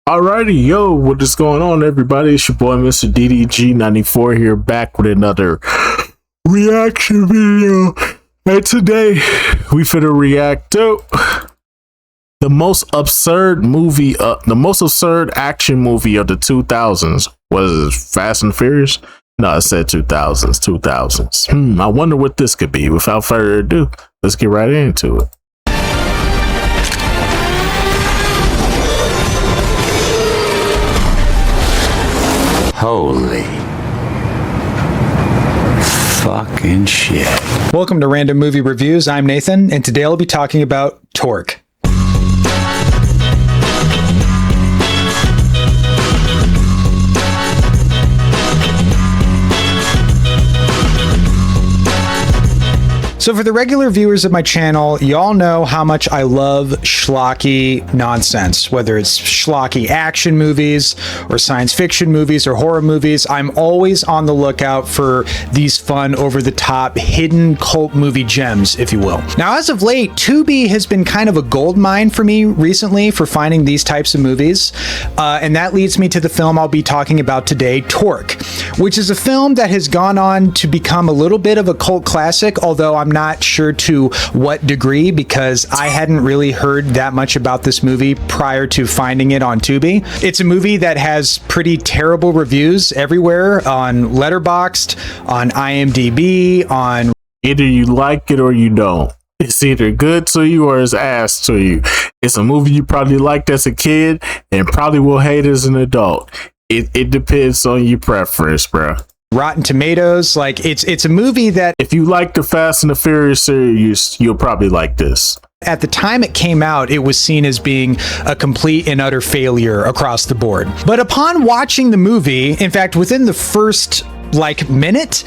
Alrighty, yo, what is going on, everybody? It's your boy, Mr. DDG94 here, back with another reaction video. And today, we finna react to the most absurd movie, the most absurd action movie of the 2000s. Was it Fast and Furious? No, it said 2000s. I wonder what this could be. Without further ado, let's get right into it. Holy fucking shit. Welcome to Random Movie Reviews. I'm Nathan, and today I'll be talking about Torque. So for the regular viewers of my channel, y'all know how much I love schlocky nonsense. Whether it's schlocky action movies or science fiction movies or horror movies, I'm always on the lookout for these fun, over-the-top, hidden cult movie gems, if you will. Now, as of late, Tubi has been kind of a gold mine for me recently for finding these types of movies. And that leads me to the film I'll be talking about today, Torque, which is a film that has gone on to become a little bit of a cult classic, although I'm not sure to what degree, because I hadn't really heard that much about this movie prior to finding it on Tubi. It's a movie that has pretty terrible reviews everywhere, on Letterboxd, on IMDb, on... Either you like it or you don't. It's either good to you or it's ass to you. It's a movie you probably liked as a kid and probably will hate as an adult. It depends on your preference, bro. Rotten Tomatoes. Like, it's a movie that if you like the Fast and the Furious series, you'll probably like this. At the time it came out, it was seen as being a complete and utter failure across the board. But upon watching the movie, in fact, within the first minute,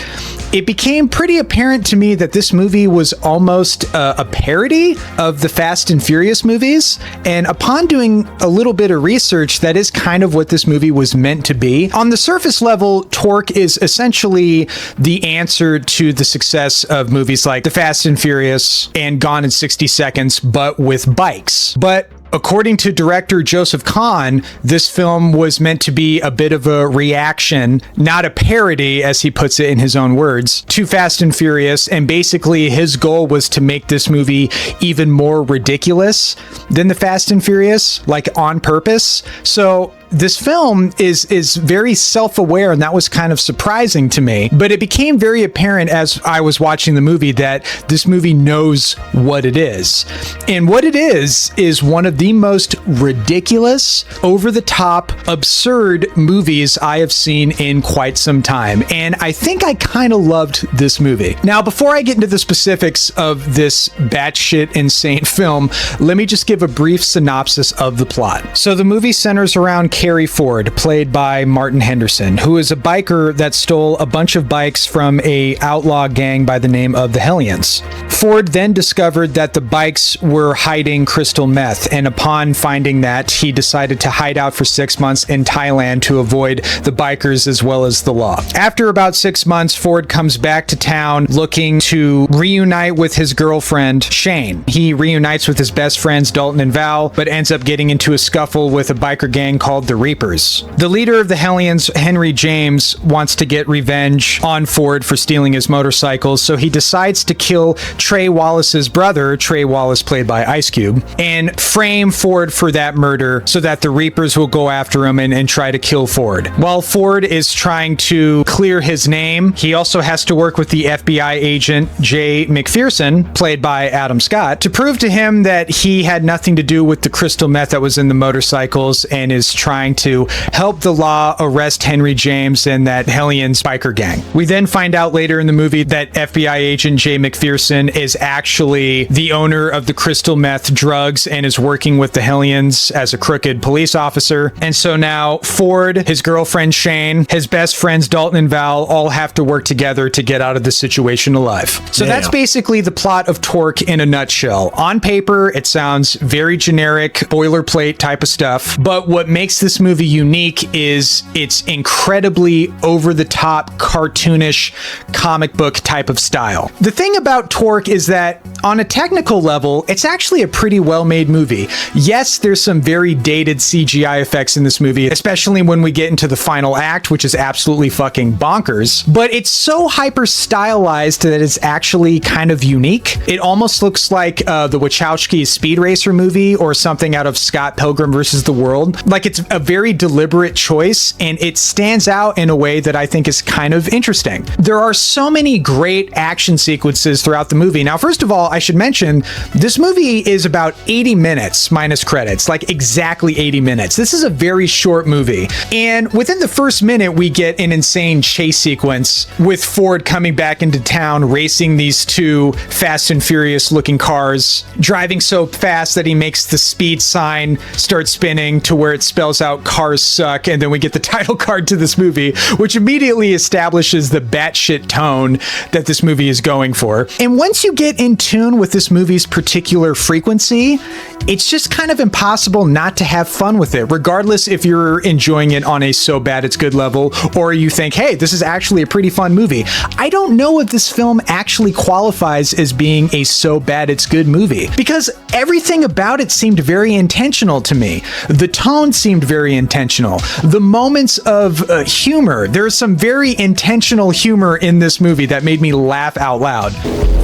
it became pretty apparent to me that this movie was almost a parody of the Fast and Furious movies. And upon doing a little bit of research, that is kind of what this movie was meant to be. On the surface level, Torque is essentially the answer to the success of movies like The Fast and Furious and Gone in 60 Seconds, but with bikes. But according to director Joseph Kahn, this film was meant to be a bit of a reaction, not a parody, as he puts it in his own words, to Fast and Furious, and basically his goal was to make this movie even more ridiculous than the Fast and Furious, like on purpose. So this film is very self-aware, and that was kind of surprising to me. But it became very apparent as I was watching the movie that this movie knows what it is. And what it is one of the most ridiculous, over-the-top, absurd movies I have seen in quite some time. And I think I kind of loved this movie. Now, before I get into the specifics of this batshit insane film, let me just give a brief synopsis of the plot. So the movie centers around Carrie Ford, played by Martin Henderson, who is a biker that stole a bunch of bikes from a outlaw gang by the name of the Hellions. Ford then discovered that the bikes were hiding crystal meth, and upon finding that, he decided to hide out for 6 months in Thailand to avoid the bikers as well as the law. After about 6 months, Ford comes back to town looking to reunite with his girlfriend, Shane. He reunites with his best friends, Dalton and Val, but ends up getting into a scuffle with a biker gang called the Reapers. The leader of the Hellions, Henry James, wants to get revenge on Ford for stealing his motorcycles, so he decides to kill Trey Wallace's brother, Trey Wallace played by Ice Cube, and frame Ford for that murder so that the Reapers will go after him and try to kill Ford. While Ford is trying to clear his name, he also has to work with the FBI agent Jay McPherson, played by Adam Scott, to prove to him that he had nothing to do with the crystal meth that was in the motorcycles, and is trying to help the law arrest Henry James and that Hellions biker gang. We then find out later in the movie that FBI agent Jay McPherson is actually the owner of the crystal meth drugs and is working with the Hellions as a crooked police officer. And so now Ford, his girlfriend Shane, his best friends Dalton and Val all have to work together to get out of the situation alive. So that's basically the plot of Torque in a nutshell. On paper, it sounds very generic, boilerplate type of stuff, but what makes this movie unique is its incredibly over-the-top, cartoonish, comic book type of style. The thing about Torque is that on a technical level, it's actually a pretty well-made movie. Yes, there's some very dated CGI effects in this movie, especially when we get into the final act, which is absolutely fucking bonkers. But it's so hyper-stylized that it's actually kind of unique. It almost looks like the Wachowski Speed Racer movie or something out of Scott Pilgrim versus the World. Like, it's a very deliberate choice, and it stands out in a way that I think is kind of interesting. There are so many great action sequences throughout the movie. Now, first of all, I should mention, this movie is about 80 minutes minus credits, like exactly 80 minutes. This is a very short movie. And within the first minute, we get an insane chase sequence with Ford coming back into town, racing these two Fast and Furious looking cars, driving so fast that he makes the speed sign start spinning to where it spells out "cars suck." And then we get the title card to this movie, which immediately establishes the batshit tone that this movie is going for. And once you get in tune with this movie's particular frequency, it's just kind of impossible not to have fun with it, regardless if you're enjoying it on a so bad it's good level, or you think, hey, this is actually a pretty fun movie. I don't know if this film actually qualifies as being a so bad it's good movie, because everything about it seemed very intentional to me. The tone seemed very intentional. The moments of humor, there's some very intentional humor in this movie that made me laugh out loud.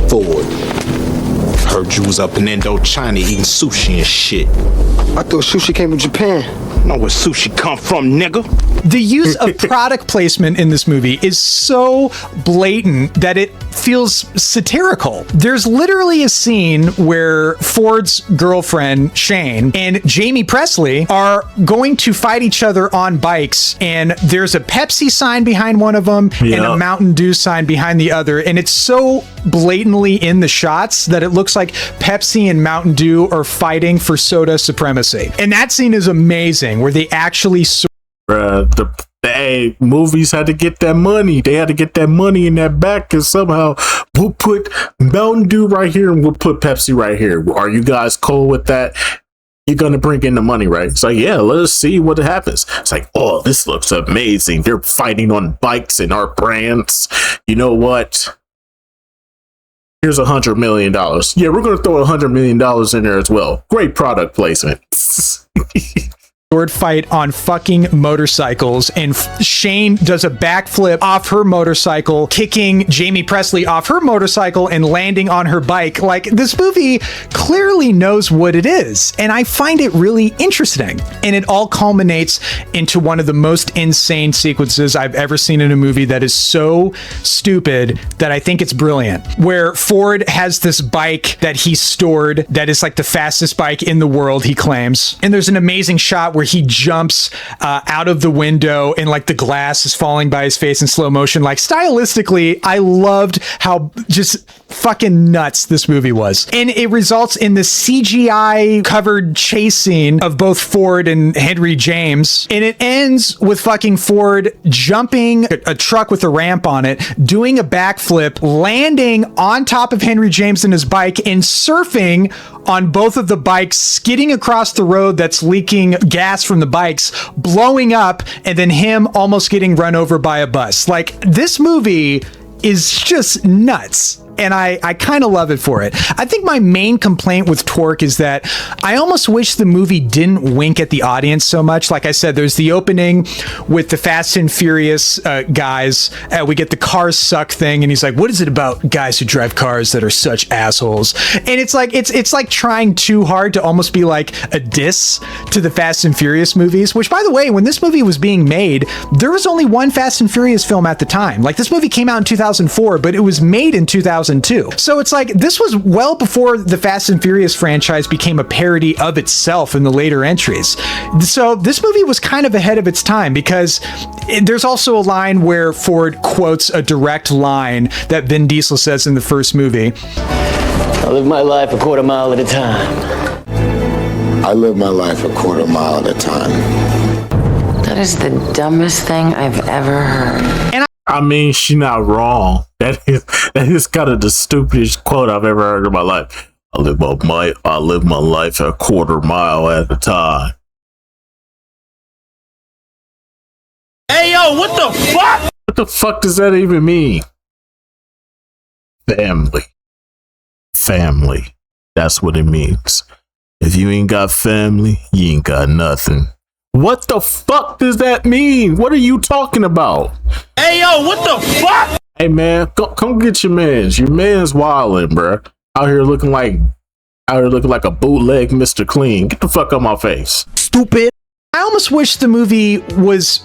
Ford. Heard you was up in Indochina eating sushi and shit. I thought sushi came from Japan. Know where sushi come from, nigga? The use of product placement in this movie is so blatant that it feels satirical. There's literally a scene where Ford's girlfriend, Shane, and Jamie Presley are going to fight each other on bikes, and there's a Pepsi sign behind one of them and a Mountain Dew sign behind the other, and it's so blatantly in the shots that it looks like Pepsi and Mountain Dew are fighting for soda supremacy. And that scene is amazing, where they actually the movies had to get that money. They had to get that money in that back, and somehow we'll put Mountain Dew right here and we'll put Pepsi right here. Are you guys cool with that? You're gonna bring in the money, right? It's like, yeah, let's see what happens. It's like, oh, this looks amazing. They're fighting on bikes and our brands. You know what? Here's $100 million. Yeah, we're gonna throw $100 million in there as well. Great product placement. sword fight on fucking motorcycles, and Shane does a backflip off her motorcycle, kicking Jamie Presley off her motorcycle and landing on her bike. Like, this movie clearly knows what it is, and I find it really interesting. And it all culminates into one of the most insane sequences I've ever seen in a movie that is so stupid that I think it's brilliant, where Ford has this bike that he stored that is like the fastest bike in the world, he claims. And there's an amazing shot where he jumps out of the window and like the glass is falling by his face in slow motion. Like, stylistically, I loved how just fucking nuts this movie was. And it results in the CGI covered chase scene of both Ford and Henry James. And it ends with fucking Ford jumping a truck with a ramp on it, doing a backflip, landing on top of Henry James and his bike, and surfing on both of the bikes, skidding across the road that's leaking gas from the bikes, blowing up, and then him almost getting run over by a bus. Like, this movie is just nuts. And I kind of love it for it. I think my main complaint with Torque is that I almost wish the movie didn't wink at the audience so much. Like I said, there's the opening with the Fast and Furious guys. We get the cars suck thing, and he's like, "What is it about guys who drive cars that are such assholes?" And it's like trying too hard to almost be like a diss to the Fast and Furious movies. Which, by the way, when this movie was being made, there was only one Fast and Furious film at the time. Like, this movie came out in 2004, but it was made in 2002. So it's like, this was well before the Fast and Furious franchise became a parody of itself in the later entries. So this movie was kind of ahead of its time, because there's also a line where Ford quotes a direct line that Vin Diesel says in the first movie. I live my life a quarter mile at a time. I live my life a quarter mile at a time. That is the dumbest thing I've ever heard. And I mean, she's not wrong. That is kind of the stupidest quote I've ever heard in my life. I live my life a quarter mile at a time. Hey, yo, what the fuck? What the fuck does that even mean? Family. family. That's what it means. If you ain't got family, you ain't got nothing. What the fuck does that mean? What are you talking about? Hey, yo, what the fuck? Hey, man, come get your mans. Your man's wildin', bruh. Out here looking like a bootleg Mr. Clean. Get the fuck out my face. Stupid. I almost wish the movie was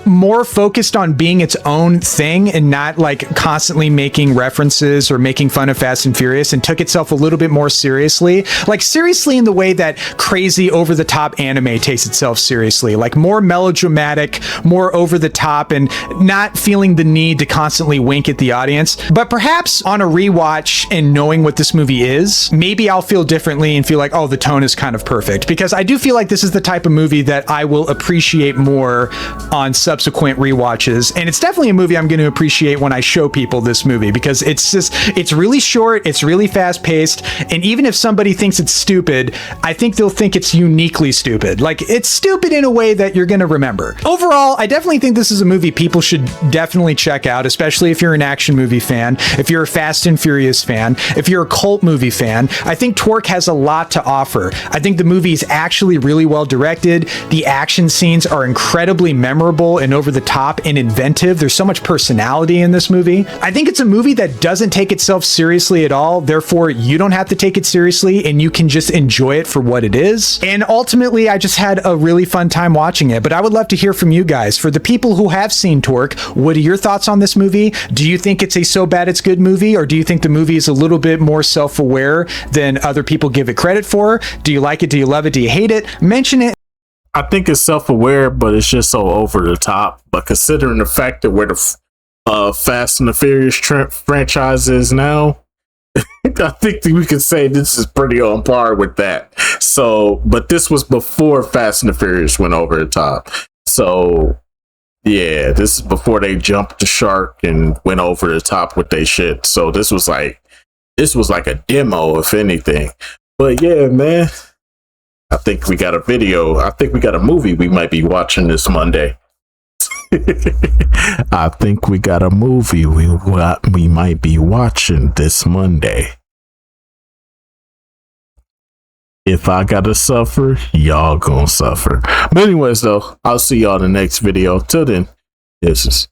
more focused on being its own thing and not like constantly making references or making fun of Fast and Furious, and took itself a little bit more seriously. Like seriously in the way that crazy over the top anime takes itself seriously, like more melodramatic, more over the top, and not feeling the need to constantly wink at the audience. But perhaps on a rewatch and knowing what this movie is, maybe I'll feel differently and feel like, oh, the tone is kind of perfect, because I do feel like this is the type of movie that I will appreciate more on subsequent rewatches. And it's definitely a movie I'm going to appreciate when I show people this movie, because it's really short, it's really fast paced, and even if somebody thinks it's stupid, I think they'll think it's uniquely stupid. Like, it's stupid in a way that you're going to remember. Overall, I definitely think this is a movie people should definitely check out, especially if you're an action movie fan, if you're a Fast and Furious fan, if you're a cult movie fan. I think Torque has a lot to offer. I think the movie is actually really well directed. The action scenes are incredibly memorable and over the top and inventive. There's so much personality in this movie. I think it's a movie that doesn't take itself seriously at all. Therefore, you don't have to take it seriously and you can just enjoy it for what it is. And ultimately, I just had a really fun time watching it. But I would love to hear from you guys. For the people who have seen Torque, what are your thoughts on this movie? Do you think it's a so bad it's good movie, or do you think the movie is a little bit more self-aware than other people give it credit for? Do you like it? Do you love it? Do you hate it? Mention it. I think it's self-aware, but it's just so over the top. But considering the fact that where the Fast and the Furious franchise is now, I think that we could say this is pretty on par with that. So, but this was before Fast and the Furious went over the top. So, yeah, this is before they jumped the shark and went over the top with their shit. So this was like a demo, if anything. But yeah, man. I think we got a video. I think we got a movie we might be watching this Monday. I think we got a movie we might be watching this Monday. If I gotta suffer, y'all gonna suffer. But anyways, though, I'll see y'all in the next video. Till then, this is